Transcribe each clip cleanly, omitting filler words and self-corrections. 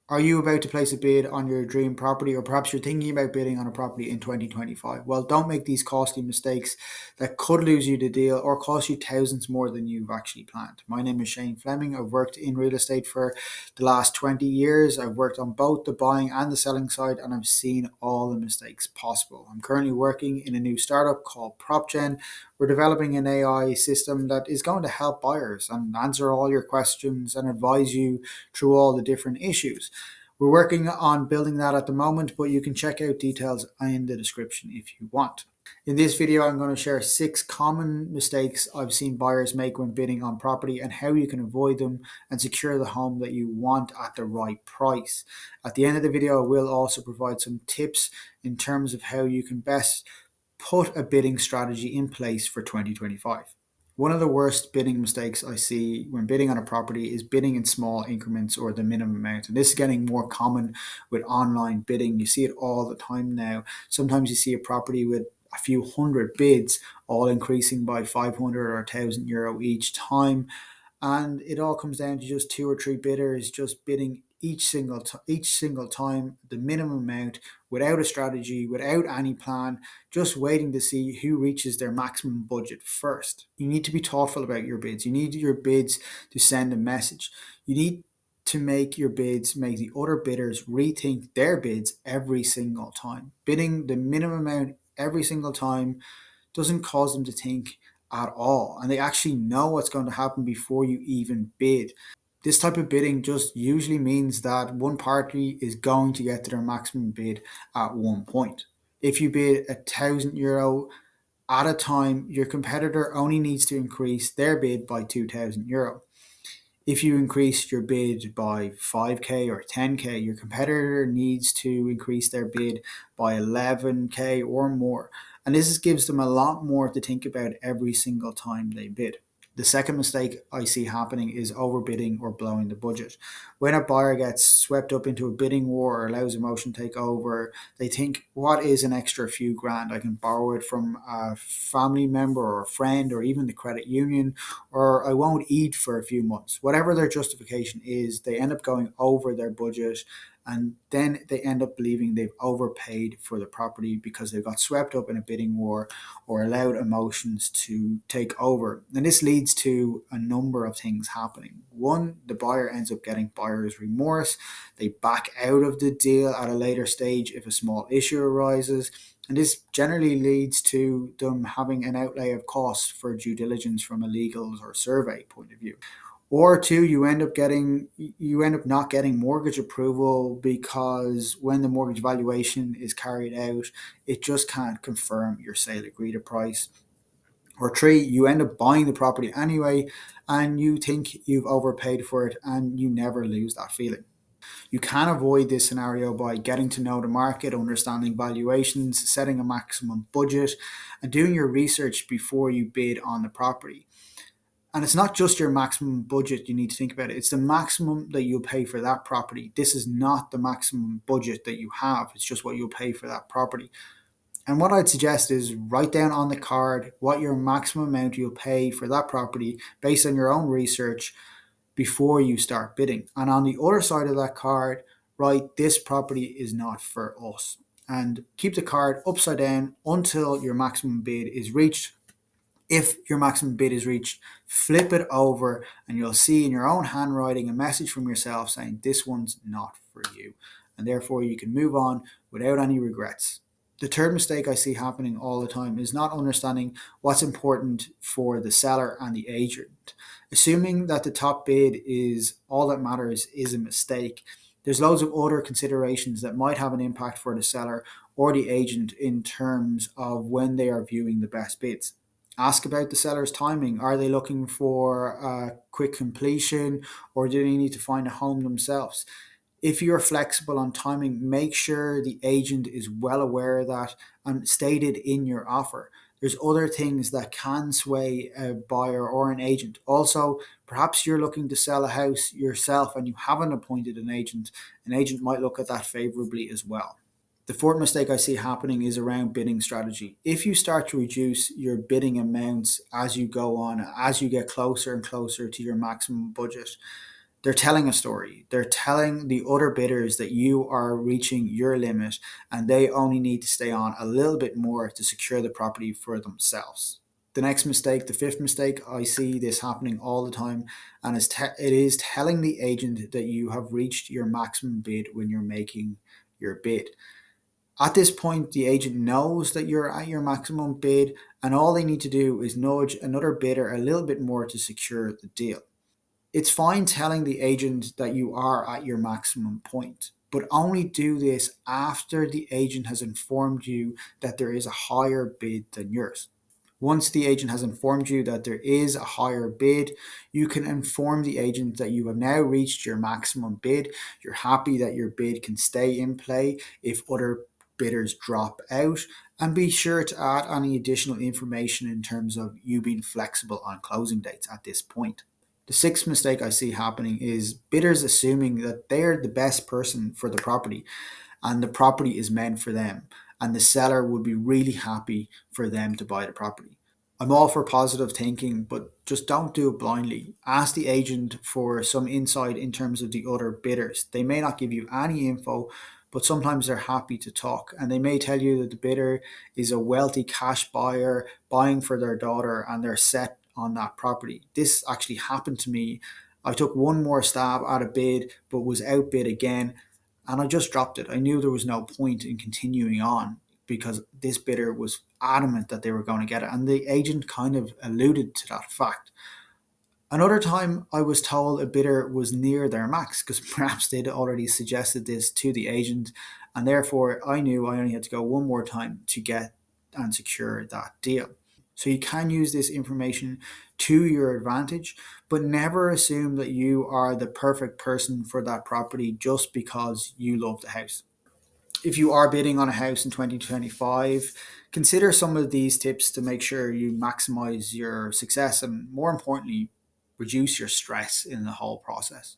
Are you about to place a bid on your dream property, or perhaps you're thinking about bidding on a property in 2025? Well, don't make these costly mistakes that could lose you the deal or cost you thousands more than you've actually planned. My name is Fleming. I've worked in real estate for the last 20 years. I've worked on both the buying and the selling side, and I've seen all the mistakes possible. I'm currently working in a new startup called PropGen. We're developing an AI system that is going to help buyers and answer all your questions and advise you through all the different issues. We're working on building that at the moment, but you can check out details in the description if you want. In this video, I'm going to share 6 common mistakes I've seen buyers make when bidding on property and how you can avoid them and secure the home that you want at the right price. At the end of the video, I will also provide some tips in terms of how you can best put a bidding strategy in place for 2025. One of the worst bidding mistakes I see when bidding on a property is bidding in small increments or the minimum amount. And this is getting more common with online bidding. You see it all the time now. Sometimes you see a property with a few hundred bids, all increasing by 500 or €1,000 each time. And it all comes down to just 2 or 3 bidders just bidding each single time the minimum amount without a strategy, without any plan, just waiting to see who reaches their maximum budget first. You need to be thoughtful about your bids. You need your bids to send a message. You need to make your bids make the other bidders rethink their bids every single time. Bidding the minimum amount every single time doesn't cause them to think at all, and they actually know what's going to happen before you even bid. This type of bidding just usually means that one party is going to get to their maximum bid at one point. If you bid €1,000 at a time, your competitor only needs to increase their bid by €2,000. If you increase your bid by 5k or 10k, your competitor needs to increase their bid by 11k or more. And this gives them a lot more to think about every single time they bid. The second mistake I see happening is overbidding or blowing the budget. When a buyer gets swept up into a bidding war or allows emotion to take over, they think, what is an extra few grand? I can borrow it from a family member or a friend or even the credit union, or I won't eat for a few months. Whatever their justification is, they end up going over their budget, and then they end up believing they've overpaid for the property because they got swept up in a bidding war or allowed emotions to take over. And this leads to a number of things happening. One, the buyer ends up getting buyer's remorse. They back out of the deal at a later stage if a small issue arises. And this generally leads to them having an outlay of costs for due diligence from a legal or survey point of view. Or two, you end up not getting mortgage approval because when the mortgage valuation is carried out, it just can't confirm your sale agreed price. Or three, you end up buying the property anyway and you think you've overpaid for it and you never lose that feeling. You can avoid this scenario by getting to know the market, understanding valuations, setting a maximum budget, and doing your research before you bid on the property. And it's not just your maximum budget you need to think about it. It's the maximum that you'll pay for that property. This is not the maximum budget that you have. It's just what you'll pay for that property. And what I'd suggest is write down on the card what your maximum amount you'll pay for that property based on your own research before you start bidding. And on the other side of that card, write, this property is not for us. And keep the card upside down until your maximum bid is reached. If your maximum bid is reached, flip it over and you'll see in your own handwriting a message from yourself saying this one's not for you. And therefore you can move on without any regrets. The third mistake I see happening all the time is not understanding what's important for the seller and the agent. Assuming that the top bid is all that matters is a mistake. There's loads of other considerations that might have an impact for the seller or the agent in terms of when they are viewing the best bids. Ask about the seller's timing. Are they looking for a quick completion or do they need to find a home themselves? If you're flexible on timing, make sure the agent is well aware of that and stated in your offer. There's other things that can sway a buyer or an agent. Also, perhaps you're looking to sell a house yourself and you haven't appointed an agent. An agent might look at that favorably as well. The fourth mistake I see happening is around bidding strategy. If you start to reduce your bidding amounts as you go on, as you get closer and closer to your maximum budget, They're telling a story. They're telling the other bidders that you are reaching your limit and they only need to stay on a little bit more to secure the property for themselves. The next mistake, the fifth mistake, I see this happening all the time, and it is telling the agent that you have reached your maximum bid when you're making your bid. At this point, the agent knows that you're at your maximum bid, and all they need to do is nudge another bidder a little bit more to secure the deal. It's fine telling the agent that you are at your maximum point, but only do this after the agent has informed you that there is a higher bid than yours. Once the agent has informed you that there is a higher bid, you can inform the agent that you have now reached your maximum bid. You're happy that your bid can stay in play if other bidders drop out, and be sure to add any additional information in terms of you being flexible on closing dates at this point. The sixth mistake I see happening is bidders assuming that they're the best person for the property and the property is meant for them, and the seller would be really happy for them to buy the property. I'm all for positive thinking, but just don't do it blindly. Ask the agent for some insight in terms of the other bidders. They may not give you any info, but sometimes they're happy to talk, and they may tell you that the bidder is a wealthy cash buyer buying for their daughter and they're set on that property. This actually happened to me. I took one more stab at a bid but was outbid again, and I just dropped it. I knew there was no point in continuing on because this bidder was adamant that they were going to get it, and the agent kind of alluded to that fact. Another time, I was told a bidder was near their max because perhaps they'd already suggested this to the agent, and therefore I knew I only had to go one more time to get and secure that deal. So you can use this information to your advantage, but never assume that you are the perfect person for that property just because you love the house. If you are bidding on a house in 2025, consider some of these tips to make sure you maximize your success and, more importantly, reduce your stress in the whole process.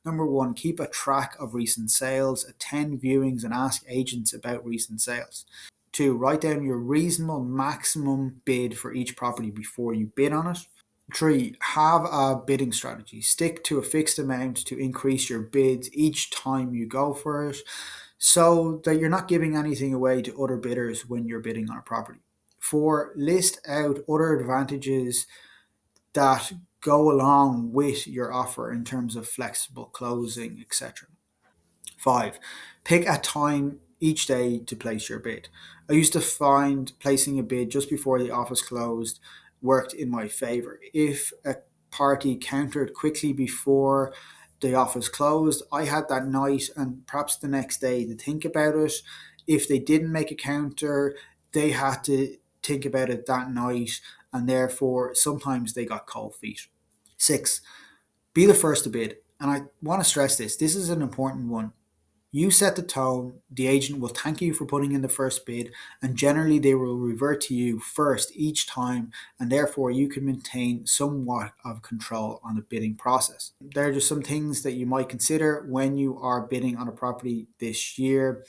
Number one, keep a track of recent sales, attend viewings, and ask agents about recent sales. Two, write down your reasonable maximum bid for each property before you bid on it. Three, have a bidding strategy. Stick to a fixed amount to increase your bids each time you go for it so that you're not giving anything away to other bidders when you're bidding on a property. Four, list out other advantages that go along with your offer in terms of flexible closing, etc. Five, pick a time each day to place your bid. I used to find placing a bid just before the office closed worked in my favor. If a party countered quickly before the office closed, I had that night and perhaps the next day to think about it. If they didn't make a counter, they had to think about it that night, and therefore sometimes they got cold feet. Six, be the first to bid. And I want to stress this is an important one. You set the tone, the agent will thank you for putting in the first bid, and generally they will revert to you first each time, and therefore you can maintain somewhat of control on the bidding process. There are just some things that you might consider when you are bidding on a property this year.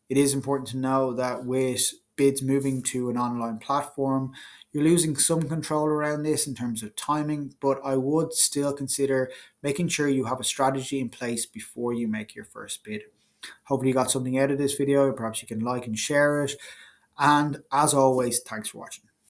It is important to know that with bids moving to an online platform, you're losing some control around this in terms of timing, but I would still consider making sure you have a strategy in place before you make your first bid. Hopefully you got something out of this video. Perhaps you can like and share it. And as always, thanks for watching.